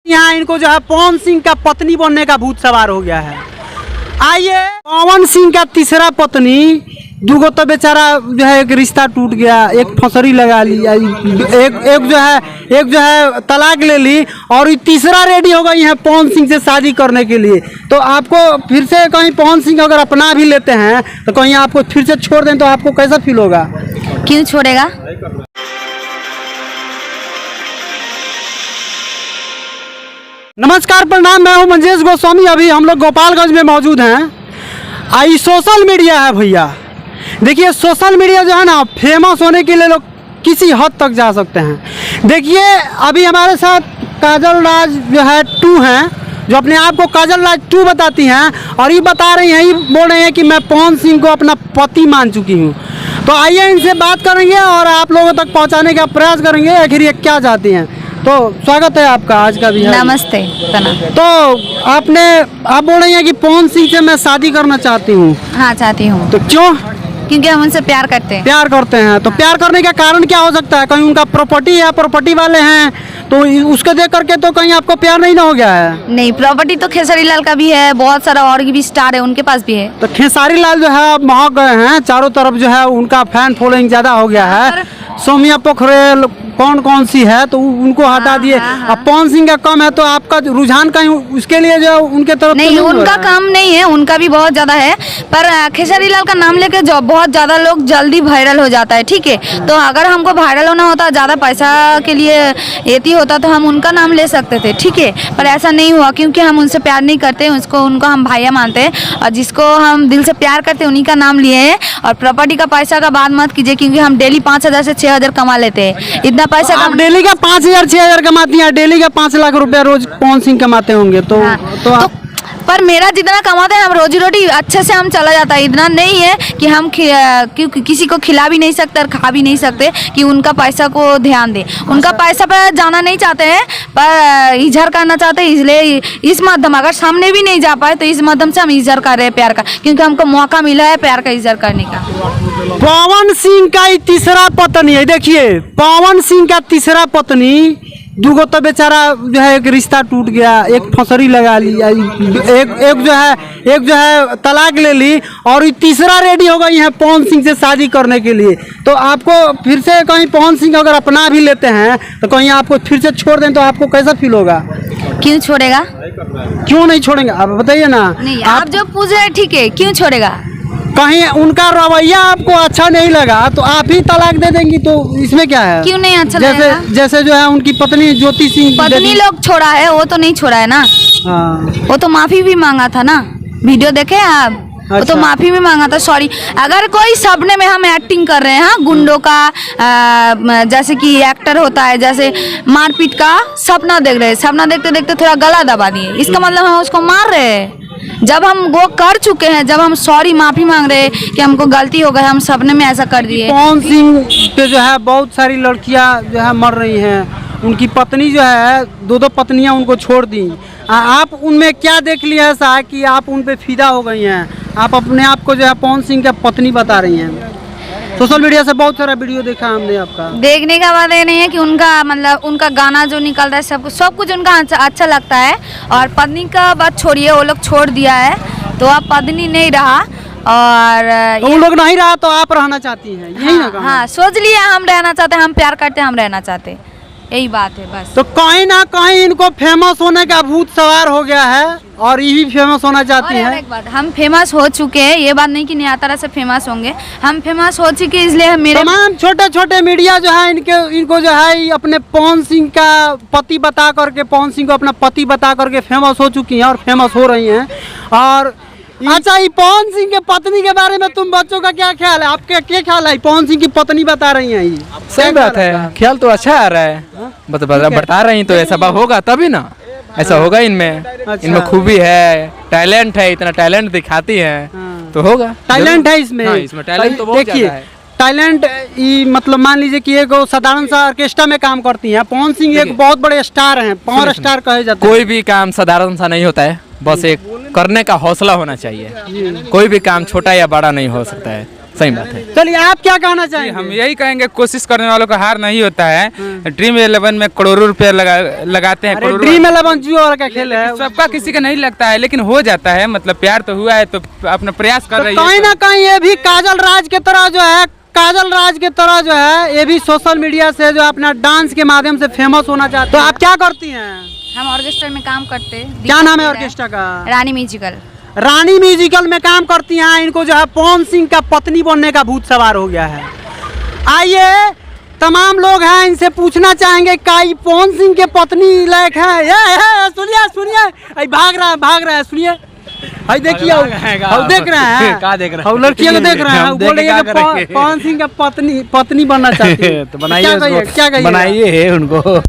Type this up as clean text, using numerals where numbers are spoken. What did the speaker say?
यहाँ इनको जो है पवन सिंह का पत्नी बनने का भूत सवार हो गया है। आइए, पवन सिंह का तीसरा पत्नी, दुगो तो बेचारा जो है एक रिश्ता टूट गया, एक फंसरी लगा ली, एक जो है तलाक ले ली, और तीसरा रेडी हो गई है पवन सिंह से शादी करने के लिए। तो आपको फिर से कहीं पवन सिंह अगर अपना भी लेते हैं तो कहीं आपको फिर से छोड़ दें तो आपको कैसा फील होगा? क्यों छोड़ेगा? नमस्कार, प्रणाम, मैं हूं मंजेश गोस्वामी। अभी हम लोग गोपालगंज में मौजूद हैं। आई सोशल मीडिया है भैया। देखिए, सोशल मीडिया जो है ना, फेमस होने के लिए लोग किसी हद तक जा सकते हैं। देखिए, अभी हमारे साथ काजल राज जो है 2 हैं, जो अपने आप को काजल राज 2 बताती हैं, और ये बता रही हैं, ये बोल रही हैं कि मैं पवन सिंह को अपना पति मान चुकी हूँ। तो आइए इनसे बात करेंगे और आप लोगों तक पहुँचाने का प्रयास करेंगे आखिर ये क्या चाहती हैं। तो स्वागत है आपका आज का भी। नमस्ते। तो आप बोल रही हैं कि पवन सिंह से मैं शादी करना चाहती हूँ। हाँ, चाहती हूँ। तो क्यों? क्योंकि हम उनसे प्यार करते हैं। प्यार करते हैं तो प्यार करने का कारण क्या हो सकता है? कहीं उनका प्रॉपर्टी है, प्रॉपर्टी वाले हैं, तो उसको देख करके तो कहीं आपको प्यार नहीं ना हो गया है? नहीं, प्रॉपर्टी तो खेसारी लाल का भी है, बहुत सारा और भी स्टार है, उनके पास भी है। तो खेसारी लाल जो है महक गए हैं, चारों तरफ जो है उनका फैन फॉलोइंग ज्यादा हो गया है। सोमिया पोखरेल कौन सी है तो उनको हटा दिए। अब पवन सिंह का कम है तो आपका रुझान कहीं उसके लिए जो उनके तरफ नहीं, उनका काम नहीं है, उनका भी बहुत ज्यादा है, पर खेसारी लाल का नाम लेके जो बहुत ज्यादा लोग जल्दी वायरल हो जाता है। ठीक है, तो अगर हमको वायरल होना होता, ज्यादा पैसा के लिए एती होता तो हम उनका नाम ले सकते थे। ठीक है, पर ऐसा नहीं हुआ क्योंकि हम उनसे प्यार नहीं करते, उनको हम भैया मानते हैं, और जिसको हम दिल से प्यार करते हैं उन्हीं का नाम लिए हैं। और प्रॉपर्टी का पैसा का बात मत कीजिए, क्योंकि हम डेली 5,000 से 6,000 कमा लेते हैं। इतना पैसा आप डेली का 5,000 6,000 कमाती हैं, डेली का 5 लाख रुपया रोज पवन सिंह कमाते होंगे। तो पर मेरा जितना कमाते हैं, हम रोजी रोटी अच्छे से हम चला जाता है। इतना नहीं है कि हम किसी को खिला भी नहीं सकते और खा भी नहीं सकते कि उनका पैसा को ध्यान दे। उनका पैसा पर जाना नहीं चाहते हैं, पर इजहार करना चाहते हैं, इसलिए इस माध्यम अगर सामने भी नहीं जा पाए तो इस माध्यम से हम इजहार कर रहे हैं प्यार का, क्योंकि हमको मौका मिला है प्यार का इजहार करने का। पवन सिंह का तीसरा पत्नी है। देखिए, पवन सिंह का तीसरा पत्नी, दुगो तो बेचारा जो है एक रिश्ता टूट गया, एक फंसरी लगा ली, एक जो है तलाक ले ली, और तीसरा रेडी हो गई है पवन सिंह से शादी करने के लिए। तो आपको फिर से कहीं पवन सिंह अगर अपना भी लेते हैं तो कहीं आपको फिर से छोड़ दें तो आपको कैसा फील होगा? क्यों छोड़ेगा? क्यों नहीं छोड़ेंगे आप बताइए ना। नहीं, आप जो पूछ रहे हैं ठीक है, क्यों छोड़ेगा? कहीं उनका रवैया आपको अच्छा नहीं लगा तो आप ही तलाक दे देंगी, तो इसमें क्या है? क्यों नहीं अच्छा लगेगा? जैसे जो है उनकी पत्नी ज्योति सिंह पत्नी लोग छोड़ा है, वो तो नहीं छोड़ा है ना। हाँ, वो तो माफी भी मांगा था ना, वीडियो देखे आप? अच्छा। वो तो माफी भी मांगा था, सॉरी। अगर कोई सपने में हम एक्टिंग कर रहे हैं, हाँ, गुंडों का जैसे कि एक्टर होता है, जैसे मारपीट का सपना देख रहे हैं, सपना देखते देखते थोड़ा गला दबा दिए, इसका मतलब हम उसको मार रहे हैं। जब हम वो कर चुके हैं, जब हम सॉरी माफी मांग रहे हैं कि हमको गलती हो गई, हम सपने में ऐसा कर दिए। पवन सिंह पे जो है बहुत सारी लड़कियां जो है मर रही हैं, उनकी पत्नी जो है 2-2 पत्नियां उनको छोड़ दी। आप उनमें क्या देख लिया ऐसा है कि आप उन पे फिदा हो गई हैं? आप अपने आप को जो है पवन सिंह का पत्नी बता रही हैं। सोशल मीडिया से बहुत सारा वीडियो देखा हमने आपका। देखने का बात ये नहीं है कि उनका मतलब उनका गाना जो निकल रहा है सब कुछ उनका अच्छा लगता है। और पत्नी का बात छोड़िए, वो लोग छोड़ दिया है तो अब पत्नी नहीं रहा, और तो वो लोग नहीं रहा तो आप रहना चाहती हैं, यही ना? हाँ, सोच लिया हम रहना चाहते हैं, हम प्यार करते हैं, हम रहना चाहते हैं, यही बात है बस। तो कहीं ना कहीं इनको फेमस होने का भूत सवार हो गया है और ये भी फेमस होना चाहती हैं। एक बात, हम फेमस हो चुके हैं, ये बात नहीं कि नया तरह से फेमस होंगे, हम फेमस हो चुके, इसलिए मेरे तमाम छोटे मीडिया जो है इनको जो है अपने पवन सिंह का पति बता करके, पवन सिंह को अपना पति बता करके फेमस हो चुकी हैं और फेमस हो रही हैं। और अच्छा, ये पवन सिंह के पत्नी के बारे में तुम बच्चों का क्या ख्याल है? आपके क्या ख्याल है? पवन सिंह की पत्नी बता रही हैं, ये सही बात है, ख्याल तो अच्छा आ रहा है, बता रही तो ऐसा होगा तभी ना, ऐसा होगा इनमें। अच्छा। इनमें खूबी है, टैलेंट है, इतना टैलेंट दिखाती है तो होगा। टैलेंट है इसमें। हाँ, इसमें टैलेंट तो बहुत ज्यादा है। टैलेंट मतलब मान लीजिए कि एक साधारण सा ऑर्केस्ट्रा में काम करती हैं। पवन सिंह एक बहुत बड़े स्टार हैं, पावर स्टार कहे जाते हैं। कोई भी काम साधारण सा नहीं होता है, बस एक करने का हौसला होना चाहिए। कोई भी काम छोटा या बड़ा नहीं हो सकता है, सही बात है। चलिए आप क्या कहना जी, चाहेंगे? हम यही कहेंगे कोशिश करने वालों का हार नहीं होता है। ड्रीम 11 में करोड़ों रुपए लगाते हैं, अरे करोड़ों। ड्रीम 11 जुआ वाला का खेल है। सबका किसी का नहीं लगता है, लेकिन हो जाता है। मतलब प्यार तो हुआ है तो अपना प्रयास कर तो रही कहीं है। ना कहीं ये भी काजल राज के तरह जो है, काजल राज के तरह जो है, ये भी सोशल मीडिया से जो अपना डांस के माध्यम से फेमस होना चाहते हैं। तो आप क्या करती हैं? हम ऑर्केस्ट्रा में काम करते हैं। क्या नाम है ऑर्केस्ट्रा का? रानी म्यूजिकल। रानी म्यूजिकल में काम करती हैं। इनको जो है पवन सिंह का पत्नी बनने का भूत सवार हो गया है। आइए तमाम लोग हैं, इनसे पूछना चाहेंगे काई पवन सिंह के पत्नी लायक है? ये सुनिए सुनिए, अरे भाग रहा है सुनिए। भाई देखिए, देख रहे हैं, क्या देख रहे हैं? और लड़कियों को देख रहे हैं, हम देख बोल रही के है क्या कि करेंगे? पवन सिंह का पत्नी बनना चाहती है। तो बनाइए क्या कहिए, उसको, क्या कहिए? बनाइए उनको।